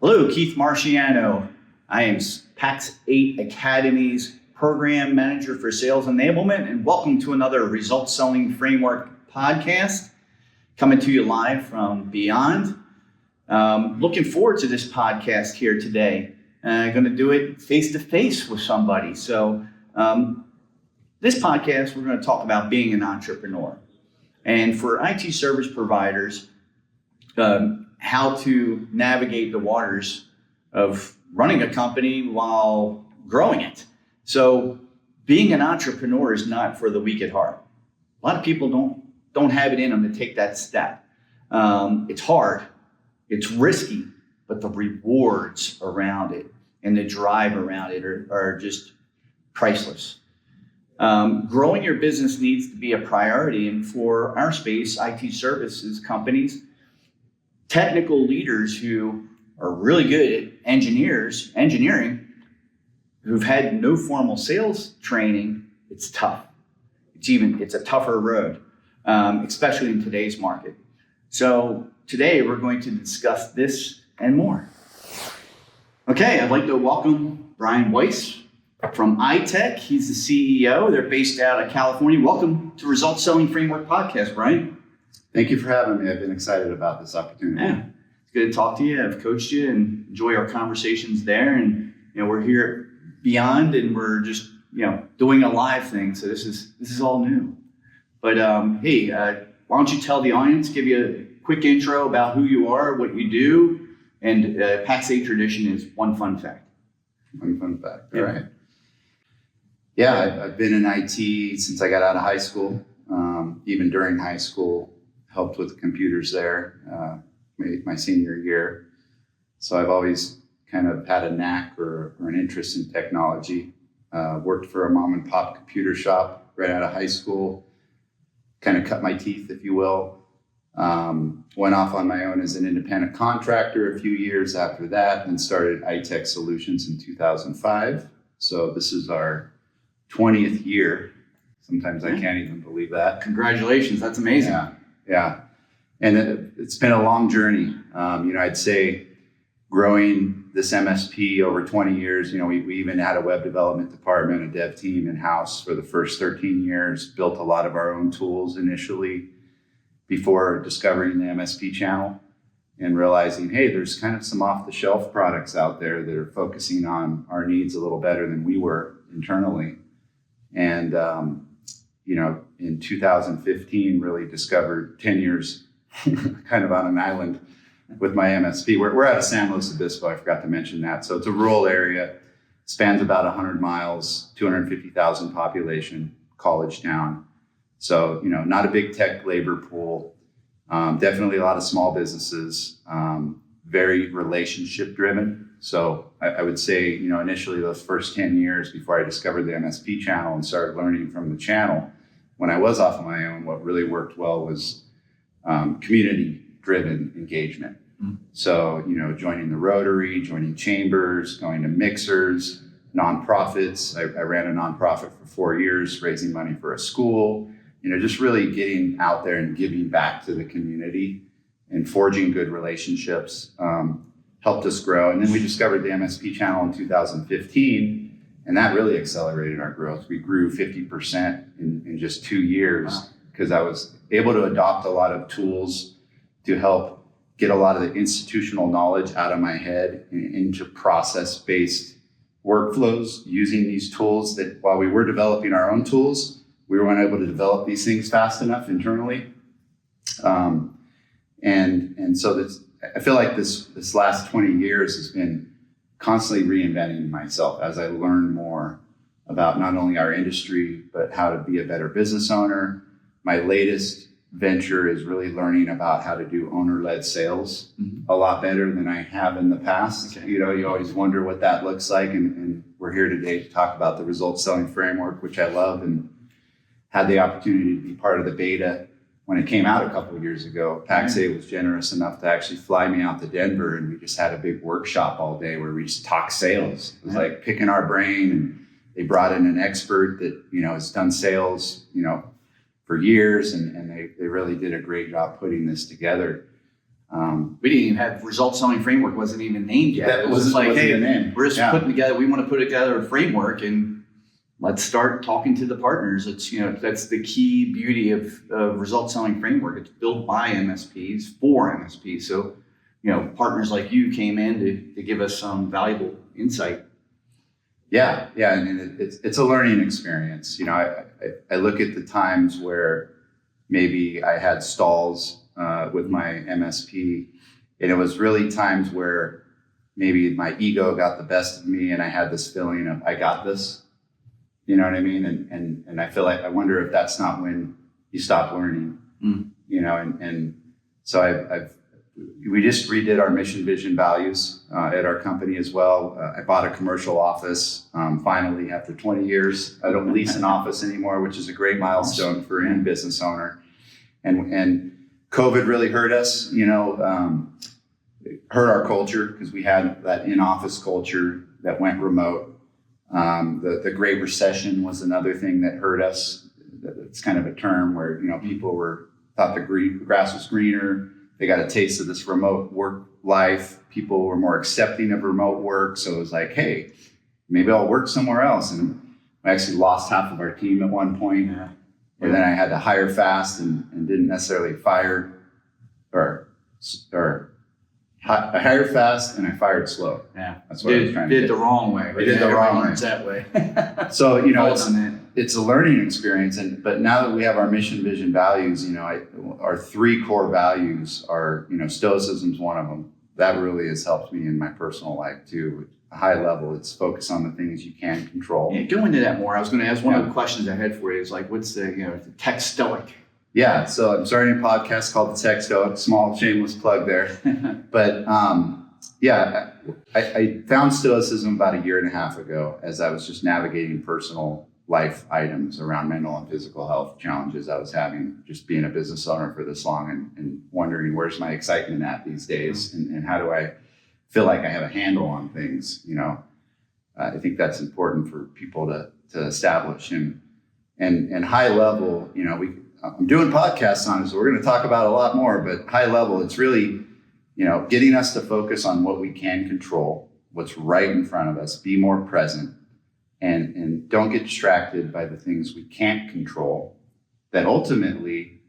Hello, Keith Marchiano. I am Pax8 Academy's Program Manager for Sales Enablement, and welcome to another Results Selling Framework podcast, coming to you live from Beyond. Looking forward to this podcast here today. I'm going to do it face-to-face with somebody. So this podcast, we're going to talk about being an entrepreneur. And for IT service providers, how to navigate the waters of running a company while growing it. So being an entrepreneur is not for the weak at heart. A lot of people don't have it in them to take that step. It's hard, it's risky, but the rewards around it and the drive around it are just priceless. Growing your business needs to be a priority, and for our space, IT services companies, technical leaders who are really good at engineering, who've had no formal sales training, it's tough. It's a tougher road, especially in today's market. So today we're going to discuss this and more. Okay, I'd like to welcome Brian Weiss from iTech. He's the CEO. They're based out of California. Welcome to Results Selling Framework Podcast, Brian. Thank you for having me. I've been excited about this opportunity. Yeah, it's good to talk to you. I've coached you and enjoy our conversations there. And we're here at Beyond, and we're just doing a live thing. So this is all new. But hey, why don't you tell the audience, give you a quick intro about who you are, what you do, and Pax8 tradition is one fun fact. One fun fact. Yeah. All right. Yeah, I've been in IT since I got out of high school. Even during high school, helped with computers there, my senior year. So I've always kind of had a knack or an interest in technology. Worked for a mom and pop computer shop right out of high school, kind of cut my teeth, if you will. Went off on my own as an independent contractor a few years after that, and started iTech's Solutions in 2005. So this is our 20th year. Sometimes I can't even believe that. Congratulations, that's amazing. Yeah. And it's been a long journey. I'd say growing this MSP over 20 years, we even had a web development department, a dev team in-house for the first 13 years, built a lot of our own tools initially before discovering the MSP channel and realizing, hey, there's kind of some off-the-shelf products out there that are focusing on our needs a little better than we were internally. And, in 2015, really discovered 10 years kind of on an island with my MSP. We're out of San Luis Obispo. I forgot to mention that. So it's a rural area, spans about 100 miles, 250,000 population, college town. So, not a big tech labor pool. Definitely a lot of small businesses, very relationship driven. So I would say, initially those first 10 years before I discovered the MSP channel and started learning from the channel, when I was off on my own, what really worked well was community-driven engagement. Mm-hmm. So, joining the Rotary, joining chambers, going to mixers, nonprofits. I ran a nonprofit for 4 years, raising money for a school, just really getting out there and giving back to the community and forging good relationships helped us grow. And then we discovered the MSP channel in 2015. And that really accelerated our growth. We grew 50% in just 2 years because I was able to adopt a lot of tools to help get a lot of the institutional knowledge out of my head and into process-based workflows using these tools that while we were developing our own tools, we weren't able to develop these things fast enough internally. And so I feel like this last 20 years has been constantly reinventing myself as I learn more about not only our industry, but how to be a better business owner. My latest venture is really learning about how to do owner-led sales a lot better than I have in the past. Okay. You always wonder what that looks like. And we're here today to talk about the results selling framework, which I love and had the opportunity to be part of the beta when it came out a couple of years ago. Pax8 was generous enough to actually fly me out to Denver, and we just had a big workshop all day where we just talked sales. It was like picking our brain, and they brought in an expert that, has done sales, for years, and they really did a great job putting this together. We didn't even have result selling framework, wasn't even named yet. That it was just like, wasn't hey, the name. we're just putting together, we want to put together a framework and let's start talking to the partners. It's, that's the key beauty of result selling framework. It's built by MSPs for MSPs. So, partners like you came in to give us some valuable insight. Yeah. And it's a learning experience. I look at the times where maybe I had stalls with my MSP, and it was really times where maybe my ego got the best of me and I had this feeling of, I got this, you know what I mean? And I feel like, I wonder if that's not when you stop learning, and so we just redid our mission, vision, values at our company as well. I bought a commercial office finally after 20 years. I don't lease an office anymore, which is a great milestone for any business owner. And COVID really hurt us, hurt our culture because we had that in-office culture that went remote. The Great Recession was another thing that hurt us. It's kind of a term where, people thought the grass was greener. They got a taste of this remote work life. People were more accepting of remote work. So it was like, hey, maybe I'll work somewhere else. And I actually lost half of our team at one point. Yeah. And then I had to hire fast and didn't necessarily fire or I hired fast and I fired slow. Yeah, that's what I was trying to do. Did the wrong way. I did the wrong way. That way. So it's a learning experience, but now that we have our mission, vision, values, our 3 core values are, stoicism is one of them. That really has helped me in my personal life too. At a high level, it's focus on the things you can control. Yeah, go into that more. I was going to ask one of the questions I had for you is like, what's the tech stoic? Yeah, so I'm starting a podcast called The Tech Stoic. Small shameless plug there, but I found stoicism about 1.5 years ago as I was just navigating personal life items around mental and physical health challenges I was having, just being a business owner for this long and wondering where's my excitement at these days and how do I feel like I have a handle on things. I think that's important for people to establish and high level. I'm doing podcasts on it, so we're going to talk about a lot more, but high level, it's really, getting us to focus on what we can control, what's right in front of us, be more present, and don't get distracted by the things we can't control that ultimately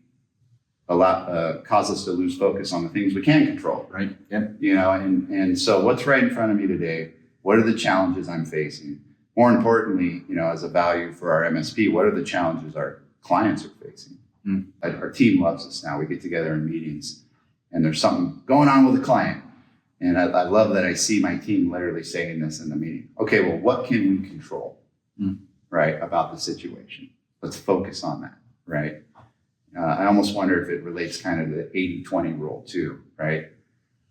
cause us to lose focus on the things we can control. Right. Yep. And so what's right in front of me today? What are the challenges I'm facing? More importantly, as a value for our MSP, what are the challenges our clients are facing? Our team loves us now. We get together in meetings and there's something going on with the client. And I love that I see my team literally saying this in the meeting. Okay, well, what can we control, right, about the situation? Let's focus on that, right? I almost wonder if it relates kind of to the 80-20 rule too, right?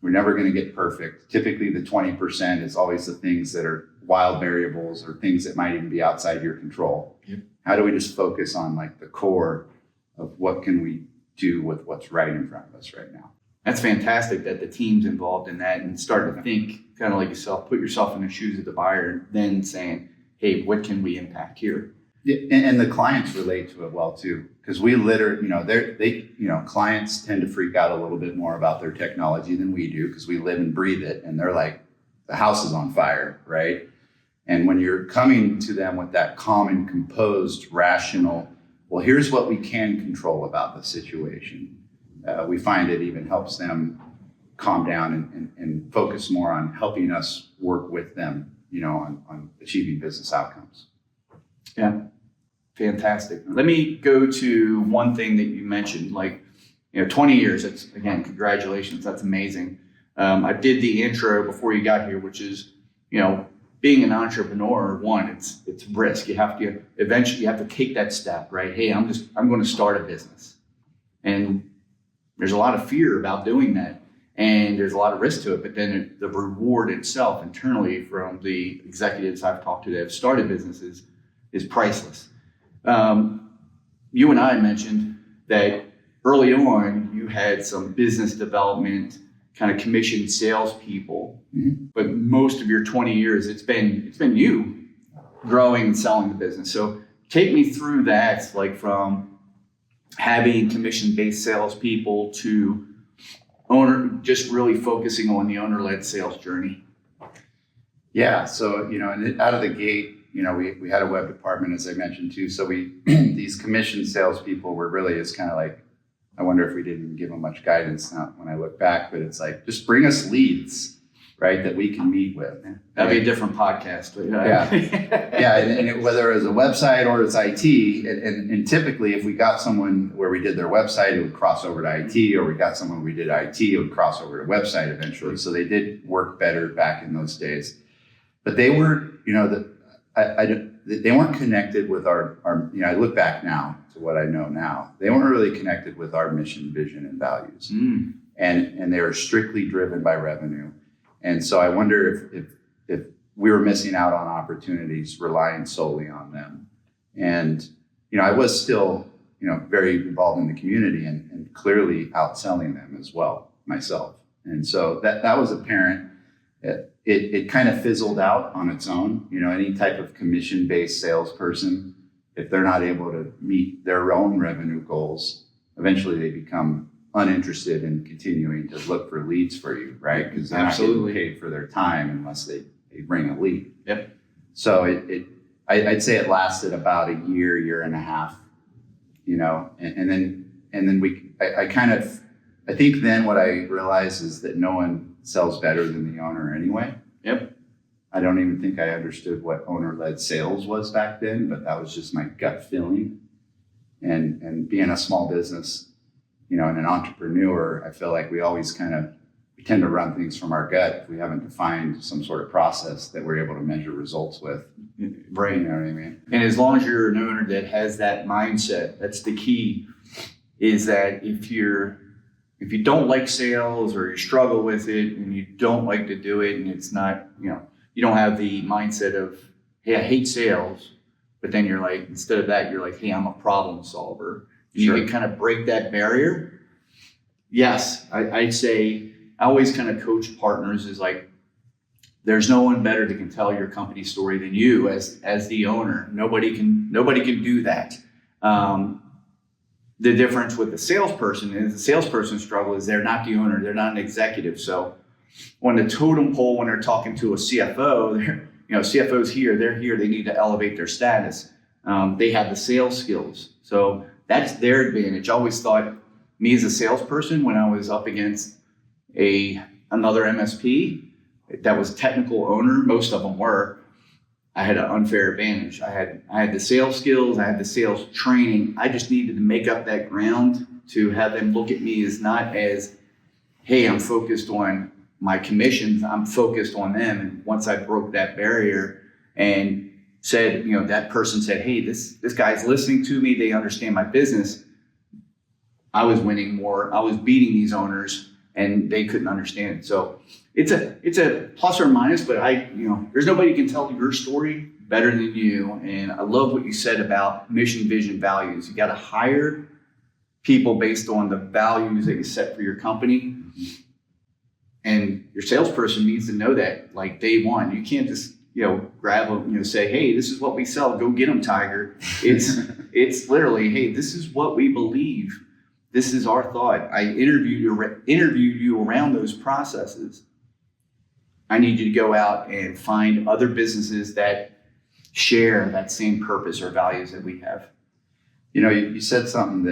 We're never going to get perfect. Typically, the 20% is always the things that are wild variables or things that might even be outside your control. Yep. How do we just focus on like the core of what can we do with what's right in front of us right now? That's fantastic that the team's involved in that and start to think kind of like yourself, put yourself in the shoes of the buyer, and then saying, hey, what can we impact here? Yeah, and the clients relate to it well too, because we literally, clients tend to freak out a little bit more about their technology than we do because we live and breathe it, and they're like, the house is on fire, right? And when you're coming to them with that calm and composed, rational, well, here's what we can control about the situation. We find it even helps them calm down and focus more on helping us work with them, on achieving business outcomes. Yeah, fantastic. Let me go to one thing that you mentioned, 20 years. It's, again, congratulations. That's amazing. I did the intro before you got here, which is, being an entrepreneur, it's risk. You have to eventually take that step, right? Hey, I'm going to start a business. And there's a lot of fear about doing that. And there's a lot of risk to it, but then the reward itself internally from the executives I've talked to that have started businesses is priceless. You and I mentioned that early on you had some business development kind of commissioned salespeople, but most of your 20 years it's been you growing and selling the business. So take me through that, like from having commission-based salespeople to just really focusing on the owner-led sales journey? Yeah. So, and out of the gate, we had a web department, as I mentioned too. So these commission salespeople were really just kind of like, I wonder if we didn't give them much guidance now when I look back, but it's like, just bring us leads, right, that we can meet with. That'd be a different podcast. But yeah. Yeah. And whether it's a website or it's IT, and typically if we got someone where we did their website, it would cross over to IT, or we got someone we did IT, it would cross over to website eventually. So they did work better back in those days. But they were, they weren't connected with our, I look back now to what I know now. They weren't really connected with our mission, vision, and values. And they were strictly driven by revenue. And so I wonder if we were missing out on opportunities relying solely on them. And, I was still, very involved in the community and clearly outselling them as well myself. And so that was apparent. It kind of fizzled out on its own. Any type of commission-based salesperson, if they're not able to meet their own revenue goals, eventually they become uninterested in continuing to look for leads for you, right? Because they're not getting paid for their time unless they bring a lead. Yep. So I'd say it lasted about a year and a half, and then I think then what I realized is that no one sells better than the owner anyway. Yep. I don't even think I understood what owner-led sales was back then, but that was just my gut feeling. And being a small business, and an entrepreneur, I feel like we always we tend to run things from our gut if we haven't defined some sort of process that we're able to measure results with. Right. You know what I mean? And as long as you're an owner that has that mindset, that's the key, is that if you don't like sales or you struggle with it and you don't like to do it and it's not, you don't have the mindset of, hey, I hate sales, but then you're like, instead of that, you're like, hey, I'm a problem solver. Sure. You can kind of break that barrier. Yes, I'd say I always kind of coach partners is like, there's no one better that can tell your company story than you as the owner. Nobody can do that. The difference with the salesperson is the salesperson struggle is they're not the owner, they're not an executive. So on the totem pole, when they're talking to a CFO, CFO's here, they're here, they need to elevate their status. They have the sales skills. So that's their advantage. I always thought me as a salesperson, when I was up against another MSP that was technical owner, most of them were, I had an unfair advantage. I had the sales skills, I had the sales training. I just needed to make up that ground to have them look at me as not as, hey, I'm focused on my commissions, I'm focused on them. And once I broke that barrier and said, that person said, hey, this guy's listening to me, they understand my business, I was winning more. I was beating these owners and they couldn't understand it. So it's a plus or minus, but there's nobody can tell your story better than you. And I love what you said about mission, vision, values. You got to hire people based on the values that you set for your company. And your salesperson needs to know that like day one. You can't just, grab them, say, hey, this is what we sell. Go get them, Tiger. It's literally, hey, this is what we believe. This is our thought. I interviewed you around those processes. I need you to go out and find other businesses that share that same purpose or values that we have. You said something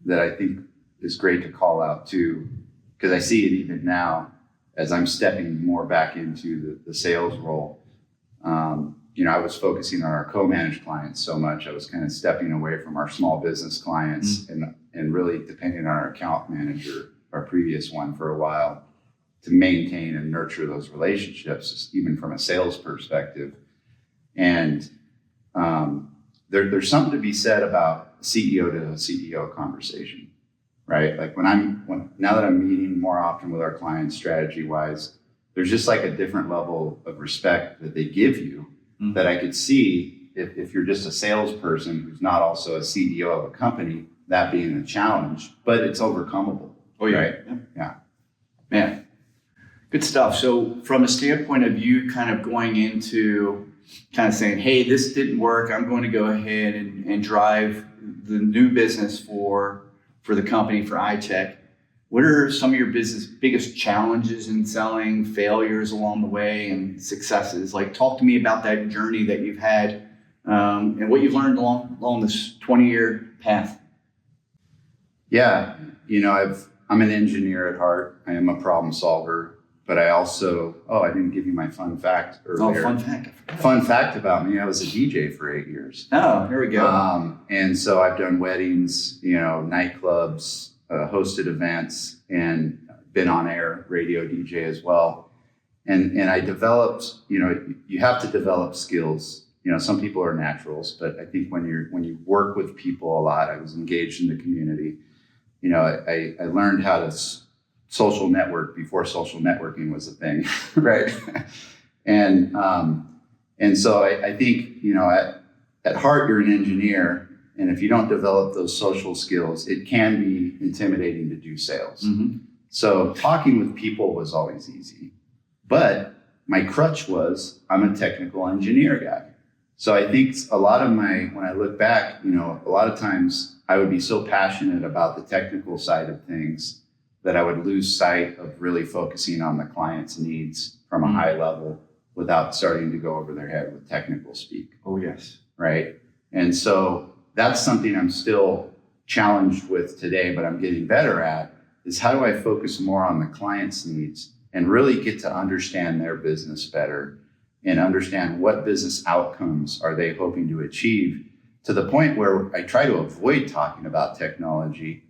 that I think is great to call out too, because I see it even now as I'm stepping more back into the sales role. I was focusing on our co-managed clients so much. I was kind of stepping away from our small business clients and really depending on our account manager, our previous one, for a while to maintain and nurture those relationships, even from a sales perspective. And there's something to be said about CEO to CEO conversation, right? Like now that I'm meeting more often with our clients strategy wise, there's just like a different level of respect that they give you that I could see if you're just a salesperson who's not also a CEO of a company, that being a challenge, but it's overcomable. Oh yeah. Right? Yeah. Man, good stuff. So from a standpoint of you kind of going into kind of saying, hey, this didn't work, I'm going to go ahead and drive the new business for the company, for iTech. What are some of your business biggest challenges in selling, failures along the way, and successes? Like, talk to me about that journey that you've had and what you've learned along this 20-year path. Yeah, I'm an engineer at heart. I am a problem solver, but I also, I didn't give you my fun fact earlier. Oh, fun fact. Fun fact about me, I was a DJ for 8 years. Oh, here we go. And so I've done weddings, nightclubs, hosted events, and been on air radio DJ as well. And I developed, you have to develop skills. Some people are naturals, but I think when you work with people a lot, I was engaged in the community. I learned how to social network before social networking was a thing, right? And so I think, at heart, you're an engineer. And if you don't develop those social skills, it can be intimidating to do sales. Mm-hmm. So talking with people was always easy. But my crutch was I'm a technical engineer guy. So I think when I look back, a lot of times I would be so passionate about the technical side of things that I would lose sight of really focusing on the client's needs from a high level without starting to go over their head with technical speak. Oh, yes. Right. And so that's something I'm still challenged with today, but I'm getting better at, is how do I focus more on the client's needs and really get to understand their business better and understand what business outcomes are they hoping to achieve, to the point where I try to avoid talking about technology.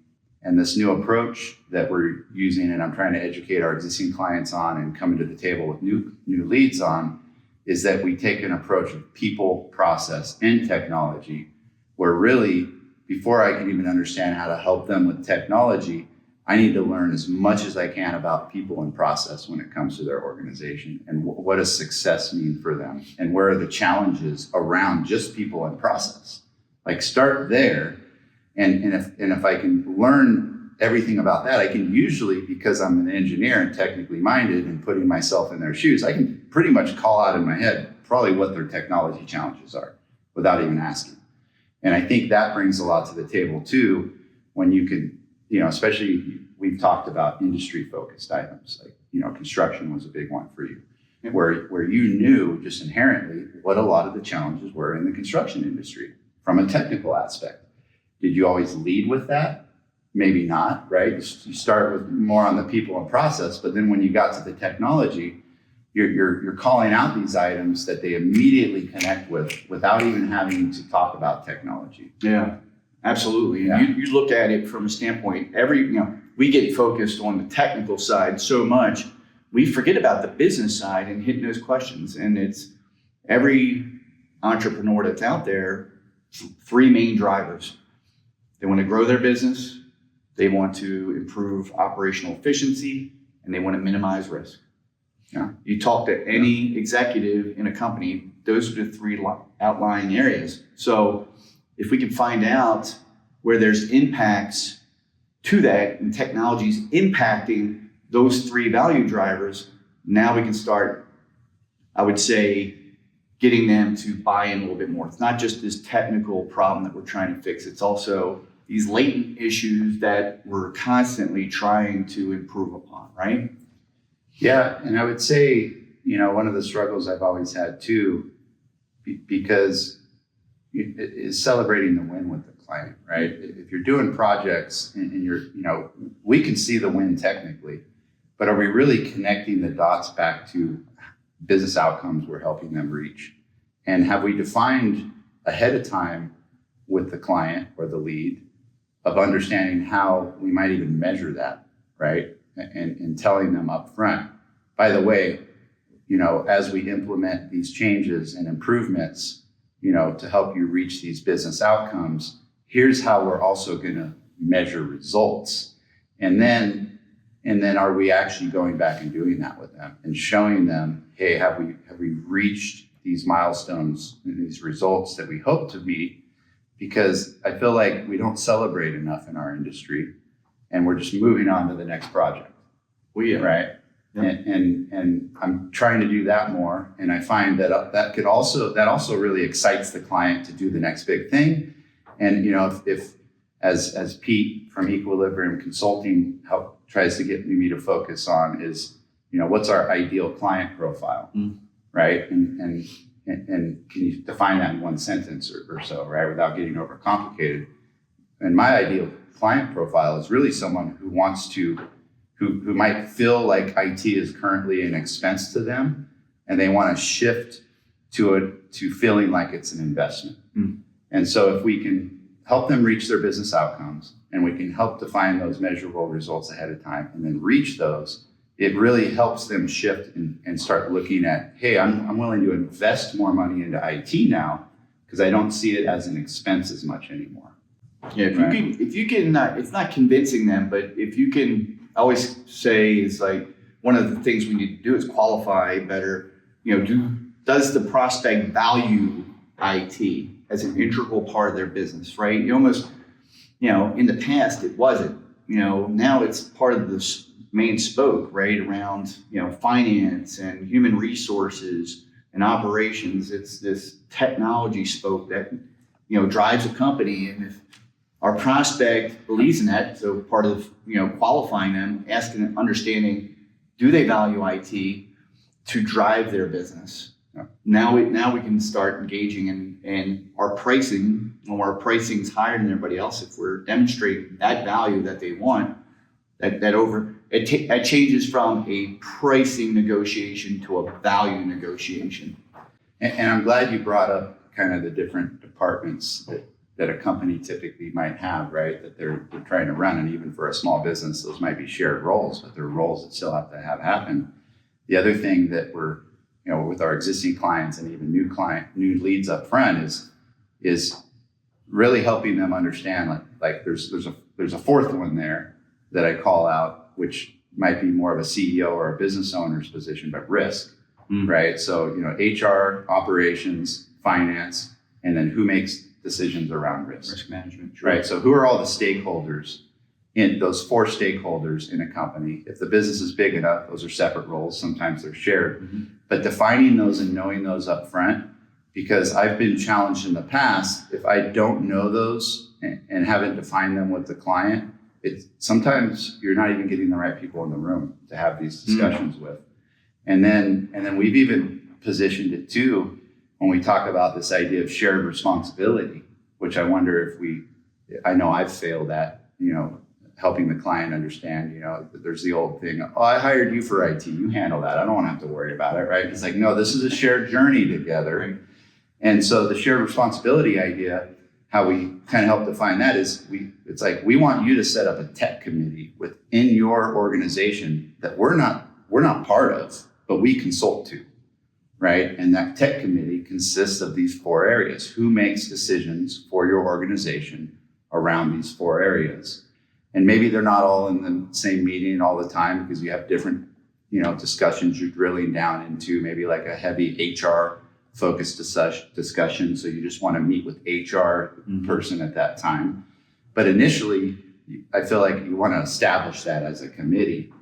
And this new approach that we're using, and I'm trying to educate our existing clients on and coming to the table with new leads on, is that we take an approach of people, process, and technology, where really, before I can even understand how to help them with technology, I need to learn as much as I can about people and process when it comes to their organization, and what does success mean for them, and where are the challenges around just people and process. Like, start there, and if I can learn everything about that, I can usually, because I'm an engineer and technically minded and putting myself in their shoes, I can pretty much call out in my head probably what their technology challenges are without even asking. And I think that brings a lot to the table too, when you can, especially we've talked about industry focused items, like, construction was a big one for you, where you knew just inherently what a lot of the challenges were in the construction industry from a technical aspect. Did you always lead with that? Maybe not, right? You start with more on the people and process, but then when you got to the technology, you're calling out these items that they immediately connect with without even having to talk about technology. Yeah, absolutely. Yeah. You look at it from a standpoint, we get focused on the technical side so much, we forget about the business side and hitting those questions. And it's every entrepreneur that's out there, three main drivers. They want to grow their business, they want to improve operational efficiency, and they want to minimize risk. Yeah. You talk to any executive in a company, those are the three outlying areas. So if we can find out where there's impacts to that and technologies impacting those three value drivers, now we can start, I would say, getting them to buy in a little bit more. It's not just this technical problem that we're trying to fix. It's also these latent issues that we're constantly trying to improve upon, right? Yeah, and I would say, one of the struggles I've always had too, because is celebrating the win with the client, right? If you're doing projects and you're, we can see the win technically, but are we really connecting the dots back to business outcomes we're helping them reach? And have we defined ahead of time with the client or the lead of understanding how we might even measure that, right? And telling them up front, by the way, as we implement these changes and improvements, to help you reach these business outcomes, here's how we're also going to measure results. And then are we actually going back and doing that with them and showing them, hey, have we reached these milestones and these results that we hope to meet? Because I feel like we don't celebrate enough in our industry, and we're just moving on to the next project. Right? Yeah. And I'm trying to do that more, and I find that that also really excites the client to do the next big thing. And if as Pete from Equilibrium Consulting tries to get me to focus on is, what's our ideal client profile, right? And can you define that in one sentence or so, right, without getting overcomplicated? And my ideal client profile is really someone who wants to, who might feel like IT is currently an expense to them, and they want to shift to feeling like it's an investment. And so if we can help them reach their business outcomes, and we can help define those measurable results ahead of time and then reach those, it really helps them shift and start looking at, hey, I'm willing to invest more money into IT now because I don't see it as an expense as much anymore. Yeah, if you can, it's not convincing them, but if you can, I always say it's like one of the things we need to do is qualify better. Does the prospect value IT as an integral part of their business, right? You almost, in the past it wasn't. Now it's part of this main spoke, right, around finance and human resources and operations. It's this technology spoke that drives a company, and if our prospect believes in that, so part of qualifying them, asking and understanding, do they value IT to drive their business? Now we can start engaging in our pricing. When our pricing is higher than everybody else, if we're demonstrating that value that they want, it changes from a pricing negotiation to a value negotiation. And I'm glad you brought up kind of the different departments that a company typically might have, right? That they're trying to run, and even for a small business, those might be shared roles, but they're roles that still have to have happen. The other thing that we're with our existing clients and even new leads up front is really helping them understand like there's a fourth one there that I call out, which might be more of a CEO or a business owner's position, but risk, right? So, HR, operations, finance, and then who makes decisions around risk management, right? So who are all the stakeholders in those four stakeholders in a company? If the business is big enough, those are separate roles. Sometimes they're shared. But defining those and knowing those up front, because I've been challenged in the past, if I don't know those and haven't defined them with the client, sometimes you're not even getting the right people in the room to have these discussions with. And then we've even positioned it too when we talk about this idea of shared responsibility, which I wonder I know I've failed at, helping the client understand, there's the old thing, I hired you for IT, you handle that, I don't want to have to worry about it, right? It's like, no, this is a shared journey together. Right. And so the shared responsibility idea, how we kind of help define that is it's like, we want you to set up a tech committee within your organization that we're not part of, but we consult to, right? And that tech committee consists of these four areas. Who makes decisions for your organization around these four areas? And maybe they're not all in the same meeting all the time because you have different, discussions you're drilling down into, maybe like a heavy HR focused discussion. So you just want to meet with HR person at that time. But initially, I feel like you want to establish that as a committee.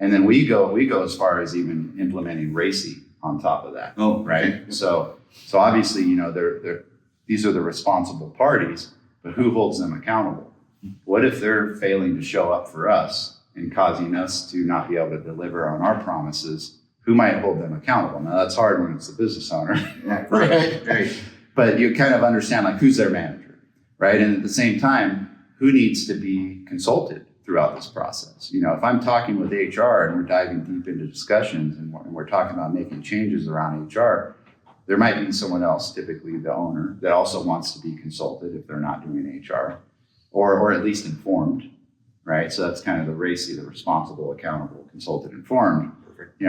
And then we go as far as even implementing RACI on top of that. Oh, right. Okay. So obviously, these are the responsible parties, but who holds them accountable? What if they're failing to show up for us and causing us to not be able to deliver on our promises? Who might hold them accountable? Now that's hard when it's the business owner. Yeah, right. But you kind of understand who's their manager, right? And at the same time, who needs to be consulted throughout this process? If I'm talking with HR and we're diving deep into discussions and we're talking about making changes around HR, there might be someone else, typically the owner, that also wants to be consulted if they're not doing HR. Or at least informed, right? So that's kind of the RACI, the responsible, accountable, consulted, informed. Perfect.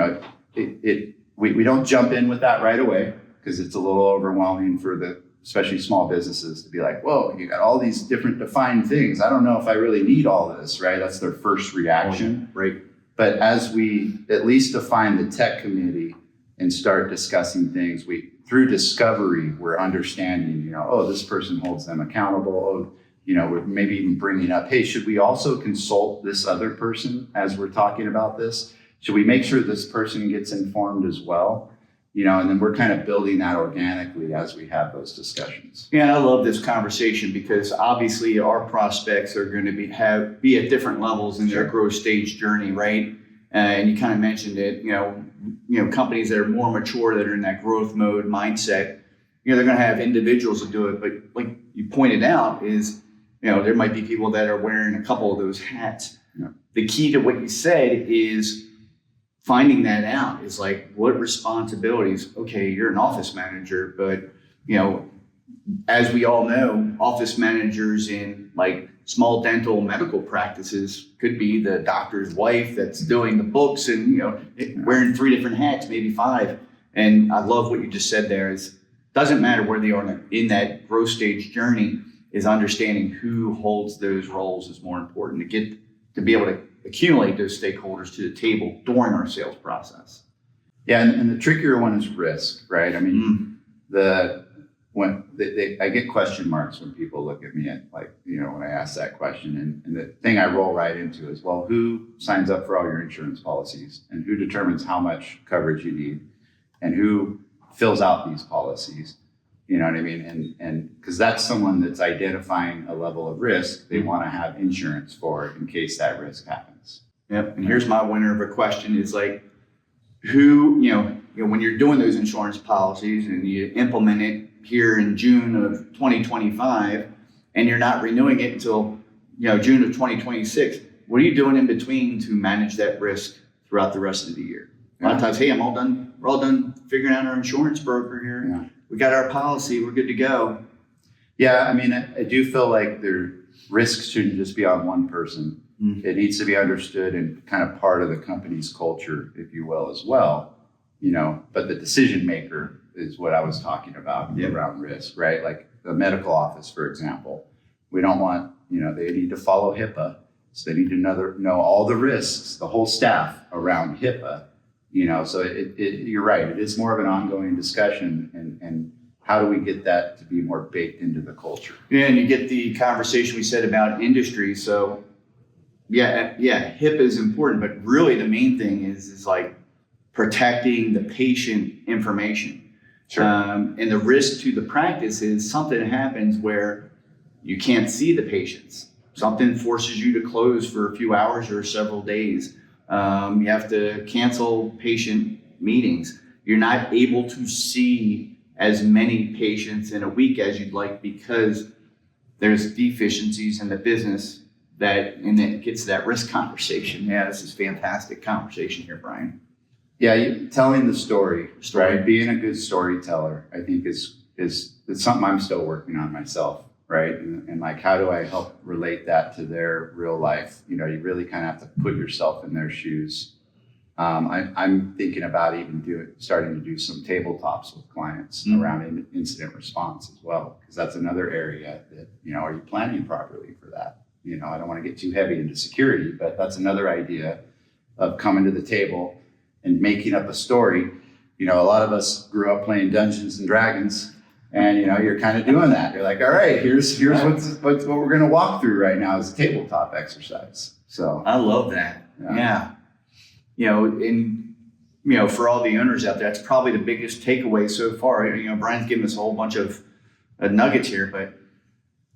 We don't jump in with that right away because it's a little overwhelming for especially small businesses to be like, whoa, you got all these different defined things. I don't know if I really need all this, right? That's their first reaction. Right. But as we at least define the tech committee and start discussing things, through discovery, we're understanding, this person holds them accountable. We're maybe even bringing up, hey, should we also consult this other person as we're talking about this? Should we make sure this person gets informed as well? and then we're kind of building that organically as we have those discussions. Yeah, I love this conversation because obviously our prospects are going to be at different levels in their growth stage journey, right? And you kind of mentioned it, companies that are more mature, that are in that growth mode mindset, they're going to have individuals that do it. But like you pointed out is, there might be people that are wearing a couple of those hats. Yeah. The key to what you said is finding that out is like, what responsibilities? Okay, you're an office manager, but as we all know, office managers in like small dental medical practices could be the doctor's wife that's doing the books and wearing 3 different hats, maybe 5. And I love what you just said there is doesn't matter where they are in that growth stage journey, is understanding who holds those roles is more important to be able to accumulate those stakeholders to the table during our sales process. Yeah, and the trickier one is risk, right? I mean, I get question marks when people look at me at when I ask that question, and the thing I roll right into is, well, who signs up for all your insurance policies, and who determines how much coverage you need, and who fills out these policies? You know what I mean? And because that's someone that's identifying a level of risk they want to have insurance for in case that risk happens. Yep. And here's my winner of a question is like, who, when you're doing those insurance policies and you implement it here in June of 2025 and you're not renewing it until, June of 2026, what are you doing in between to manage that risk throughout the rest of the year? A lot of times, hey, we're all done figuring out our insurance broker here. Yeah. We got our policy, we're good to go. Yeah, I mean, I do feel like their risks shouldn't just be on one person. Mm-hmm. It needs to be understood and kind of part of the company's culture, if you will, as well. But the decision maker is what I was talking about around risk, right? Like the medical office, for example. We don't want, they need to follow HIPAA. So they need to know all the risks, the whole staff around HIPAA. So you're right. It is more of an ongoing discussion, and how do we get that to be more baked into the culture? Yeah, and you get the conversation we said about industry. So yeah, HIPAA is important, but really the main thing is like protecting the patient information. Sure. And the risk to the practice is something happens where you can't see the patients. Something forces you to close for a few hours or several days. You have to cancel patient meetings. You're not able to see as many patients in a week as you'd like because there's deficiencies in the business and then it gets to that risk conversation. Yeah, this is fantastic conversation here, Brian. Yeah, telling the story, right? Being a good storyteller, I think is something I'm still working on myself, right? And like, how do I help relate that to their real life? You really kind of have to put yourself in their shoes. I'm thinking about even starting to do some tabletops with clients around incident response as well, because that's another area that, are you planning properly for that? I don't want to get too heavy into security, but that's another idea of coming to the table and making up a story. A lot of us grew up playing Dungeons and Dragons, and you're kind of doing that. You're like, all right, here's what we're going to walk through right now is a tabletop exercise. So I love that. Yeah. For all the owners out there, that's probably the biggest takeaway so far. Brian's given us a whole bunch of nuggets here, but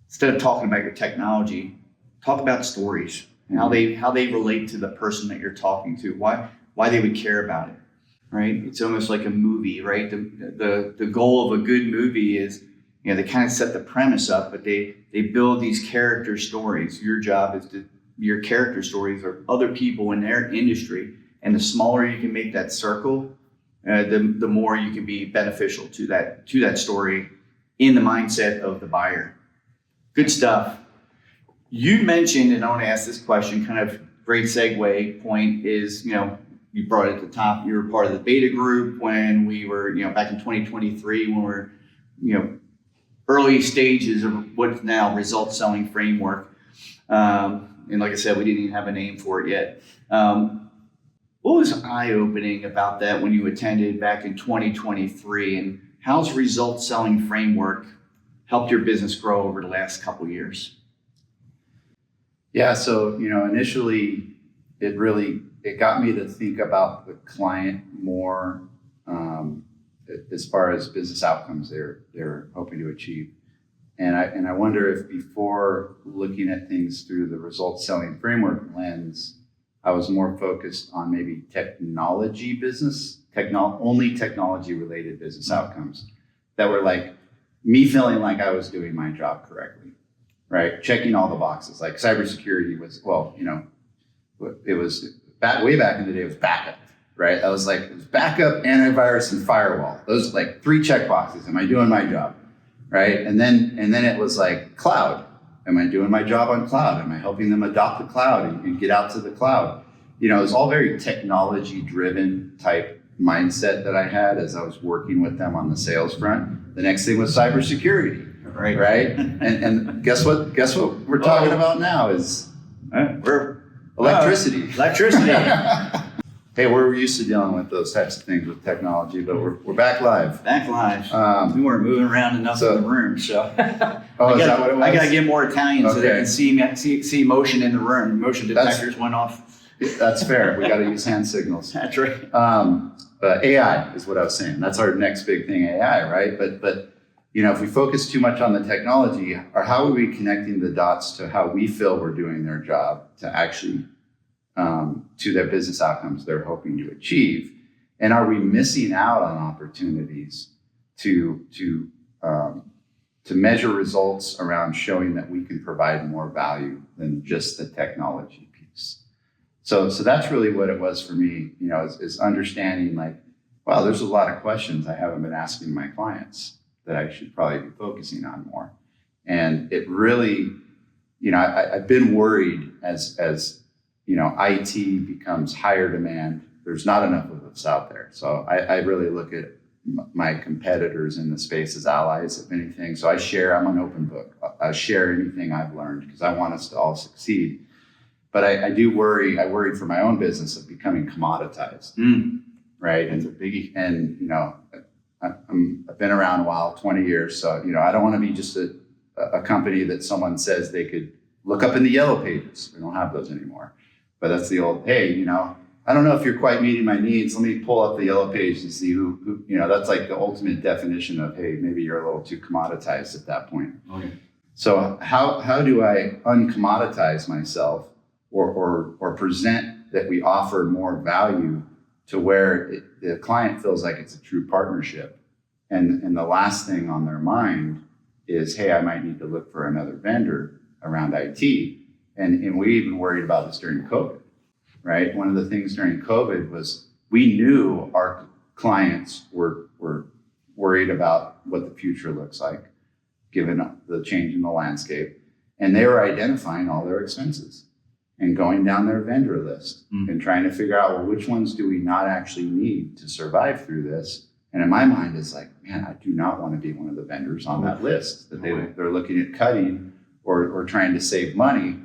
instead of talking about your technology, talk about stories and how they relate to the person that you're talking to, why they would care about it, right? It's almost like a movie, right? The goal of a good movie is, they kind of set the premise up, but they build these character stories. Your job is your character stories are other people in their industry, and the smaller you can make that circle, the more you can be beneficial to that story in the mindset of the buyer. Good stuff. You mentioned, and I want to ask this question, kind of great segue point is, you brought it at the top, you were part of the beta group when we were, back in 2023, when we were, early stages of what's now result selling framework. And like I said, we didn't even have a name for it yet. What was eye-opening about that when you attended back in 2023, and how's result selling framework helped your business grow over the last couple of years? Yeah, so initially it got me to think about the client more as far as business outcomes they're hoping to achieve. And I wonder if before looking at things through the results selling framework lens, I was more focused on maybe technology business, only technology related business outcomes that were like me feeling like I was doing my job correctly, right? Checking all the boxes. Like cybersecurity was, it was way back in the day, it was backup, right? I was like, it was backup, antivirus, and firewall. Those are like 3 check boxes. Am I doing my job, right? And then it was like cloud. Am I doing my job on cloud? Am I helping them adopt the cloud and get out to the cloud? It was all very technology driven type mindset that I had as I was working with them on the sales front. The next thing was cybersecurity, right? And guess what we're talking about now is we're electricity. Electricity. Hey, we're used to dealing with those types of things with technology, but we're back live. Back live. We weren't moving around enough in the room, so is that what it was? I got to get more Italian so they can see motion in the room. Motion detectors went off. That's fair. We got to use hand signals. That's right. But AI is what I was saying. That's our next big thing, AI, right? But if we focus too much on the technology, or how are we connecting the dots to how we feel we're doing their job to actually to their business outcomes they're hoping to achieve, and are we missing out on opportunities to measure results around showing that we can provide more value than just the technology piece? So that's really what it was for me, is understanding like, wow, there's a lot of questions I haven't been asking my clients that I should probably be focusing on more. And it really, I've been worried as IT becomes higher demand, there's not enough of us out there. So I really look at my competitors in the space as allies, if anything. So I'm an open book. I share anything I've learned because I want us to all succeed. But I worried for my own business of becoming commoditized, right? That's a biggie. And, I've been around a while, 20 years. So, I don't want to be just a company that someone says they could look up in the yellow pages. We don't have those anymore. But that's the old, hey, I don't know if you're quite meeting my needs. Let me pull up the yellow page and see who that's like the ultimate definition of, hey, maybe you're a little too commoditized at that point. Okay. So how do I uncommoditize myself or present that we offer more value to where the client feels like it's a true partnership? And the last thing on their mind is, hey, I might need to look for another vendor around IT. And we even worried about this during COVID, right? One of the things during COVID was we knew our clients were worried about what the future looks like, given the change in the landscape. And they were identifying all their expenses and going down their vendor list and trying to figure out, well, which ones do we not actually need to survive through this? And in my mind, it's like, man, I do not want to be one of the vendors on that list that they're looking at cutting or trying to save money.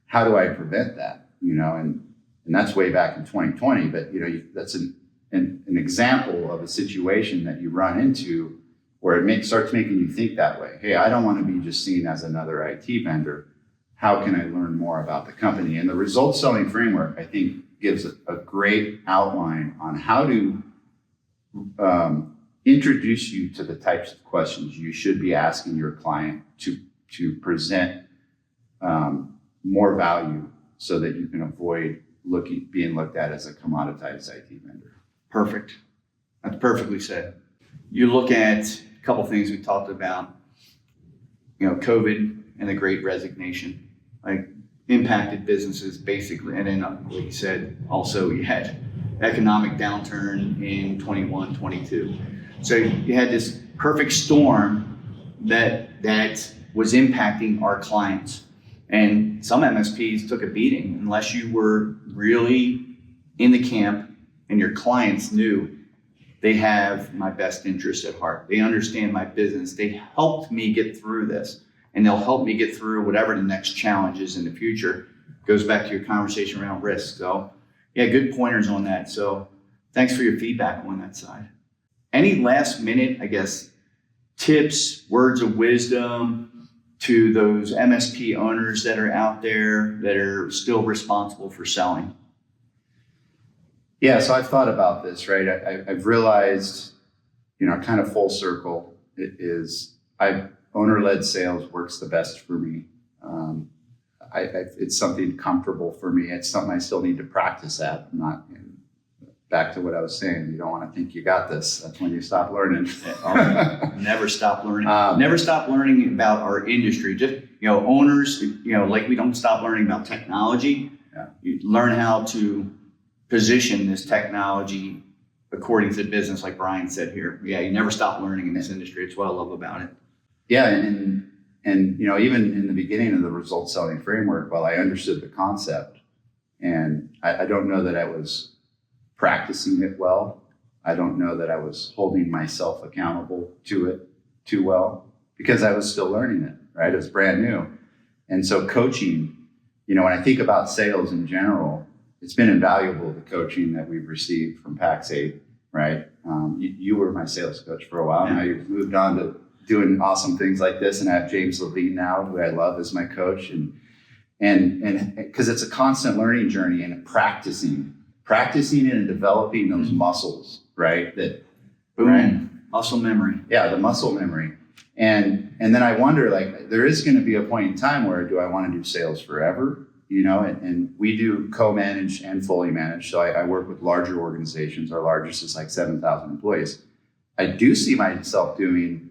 How do I prevent that? And that's way back in 2020. But that's an example of a situation that you run into where it starts making you think that way. Hey, I don't want to be just seen as another IT vendor. How can I learn more about the company? And the results selling framework, I think, gives a great outline on how to introduce you to the types of questions you should be asking your client to present more value so that you can avoid being looked at as a commoditized IT vendor. Perfect. That's perfectly said. You look at a couple things we talked about, COVID and the Great Resignation, like impacted businesses basically. And then, like you said, also you had economic downturn in 21, 22. So you had this perfect storm that was impacting our clients. And some MSPs took a beating unless you were really in the camp and your clients knew they have my best interest at heart. They understand my business. They helped me get through this, and they'll help me get through whatever the next challenge is in the future. Goes back to your conversation around risk. So yeah, good pointers on that. So thanks for your feedback on that side. Any last minute, tips, words of wisdom to those MSP owners that are out there that are still responsible for selling? Yeah, so I've thought about this, right? I've realized, kind of full circle, owner-led sales works the best for me. It's something comfortable for me. It's something I still need to practice at. I'm not, back to what I was saying, you don't want to think you got this. That's when you stop learning. Never stop learning. Never stop learning about our industry. Just, owners, like we don't stop learning about technology. Yeah. You learn how to position this technology according to the business, like Brian said here. Yeah, you never stop learning in this industry. It's what I love about it. Yeah, and even in the beginning of the results selling framework, while I understood the concept, and I don't know that I was practicing it well. I don't know that I was holding myself accountable to it too well because I was still learning it, right? It was brand new. And so coaching, when I think about sales in general, it's been invaluable, the coaching that we've received from Pax8, right? You were my sales coach for a while. Yeah. Now you've moved on to doing awesome things like this. And I have James Levine now, who I love as my coach. And because it's a constant learning journey and practicing it and developing those muscles, right? That Boom. Right? Muscle memory. Yeah, the muscle memory. And then I wonder, there is going to be a point in time where do I want to do sales forever? And we do co-managed and fully managed. So I work with larger organizations. Our largest is like 7,000 employees. I do see myself doing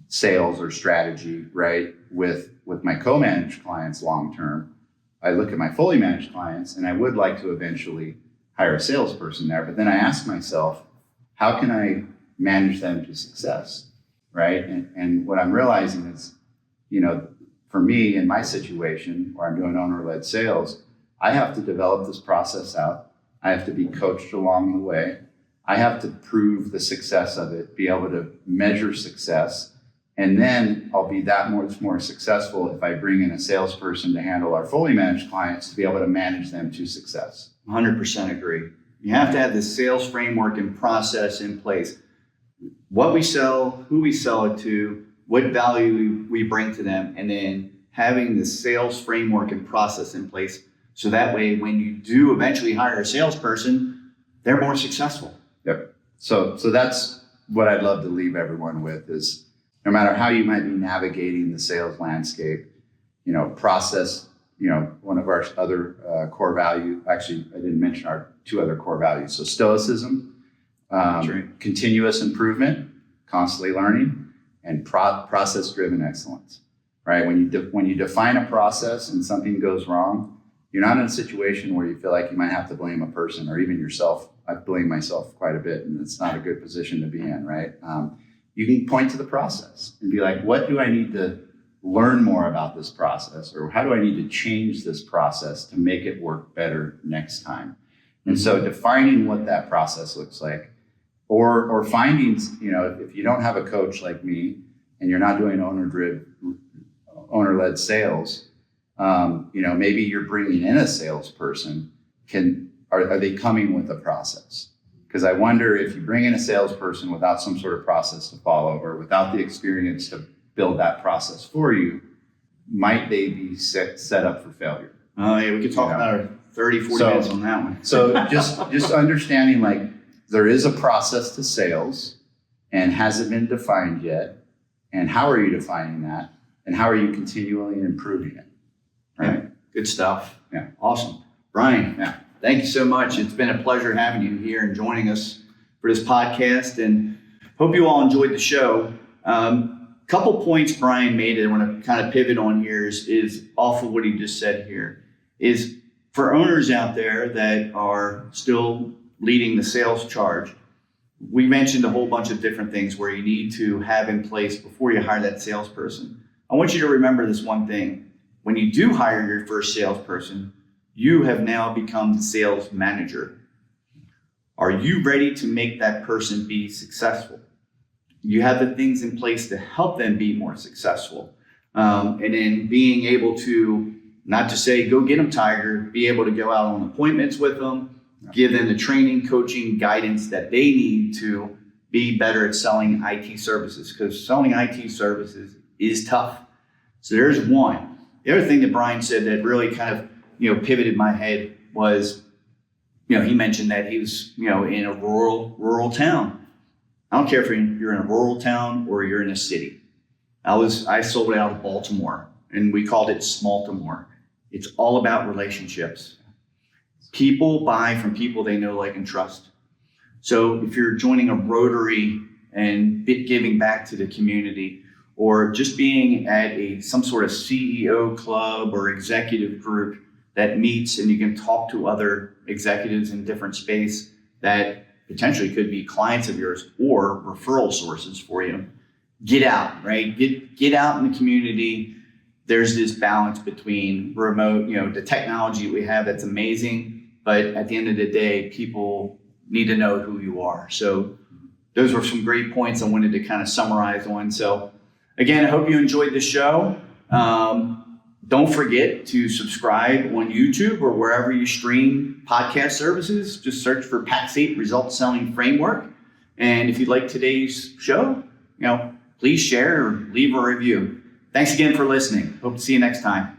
sales or strategy, right, with my co-managed clients long-term. I look at my fully managed clients and I would like to eventually hire a salesperson there. But then I ask myself, how can I manage them to success, right? And what I'm realizing is, for me in my situation where I'm doing owner-led sales, I have to develop this process out. I have to be coached along the way. I have to prove the success of it, be able to measure success. And then I'll be that much more successful if I bring in a salesperson to handle our fully managed clients to be able to manage them to success. 100% agree. You have to have this sales framework and process in place. What we sell, who we sell it to, what value we bring to them, and then having the sales framework and process in place. So that way, when you do eventually hire a salesperson, they're more successful. Yep. So that's what I'd love to leave everyone with is no matter how you might be navigating the sales landscape, process, one of our other core value, actually, I didn't mention our two other core values. So stoicism, continuous improvement, constantly learning, and process-driven excellence, right? When you define a process and something goes wrong, you're not in a situation where you feel like you might have to blame a person or even yourself. I blame myself quite a bit, and it's not a good position to be in, right? You can point to the process and be like, what do I need to learn more about this process? Or how do I need to change this process to make it work better next time? And so defining what that process looks like, or finding, if you don't have a coach like me and you're not doing owner-led sales, maybe you're bringing in a salesperson. Are they coming with a process? Because I wonder if you bring in a salesperson without some sort of process to follow or without the experience to build that process for you, might they be set up for failure? Oh, yeah, we could talk about 30, 40 minutes on that one. So just understanding there is a process to sales, and has it been defined yet? And how are you defining that? And how are you continually improving it? Right? Yeah, good stuff. Yeah. Awesome. Brian, thank you so much. It's been a pleasure having you here and joining us for this podcast, and hope you all enjoyed the show. Couple points Brian made that I want to kind of pivot on here is off of what he just said here, is for owners out there that are still leading the sales charge. We mentioned a whole bunch of different things where you need to have in place before you hire that salesperson. I want you to remember this one thing. When you do hire your first salesperson, you have now become the sales manager. Are you ready to make that person be successful? You have the things in place to help them be more successful. And then being able to, not to say go get them, Tiger, be able to go out on appointments with them, give them the training, coaching, guidance that they need to be better at selling IT services, because selling IT services is tough. So there's one. The other thing that Brian said that really kind of, pivoted my head was, he mentioned that he was, in a rural town. I don't care if you're in a rural town or you're in a city. I sold it out of Baltimore, and we called it Smaltimore. It's all about relationships. People buy from people they know, like, and trust. So if you're joining a Rotary and giving back to the community, or just being at some sort of CEO club or executive group that meets and you can talk to other executives in different space that potentially could be clients of yours or referral sources for you, get out, right? Get out in the community. There's this balance between remote, the technology we have that's amazing, but at the end of the day, people need to know who you are. So those were some great points I wanted to kind of summarize on. So again, I hope you enjoyed the show. Don't forget to subscribe on YouTube or wherever you stream podcast services. Just search for Pax8 Results Selling Framework. And if you like today's show, please share or leave a review. Thanks again for listening. Hope to see you next time.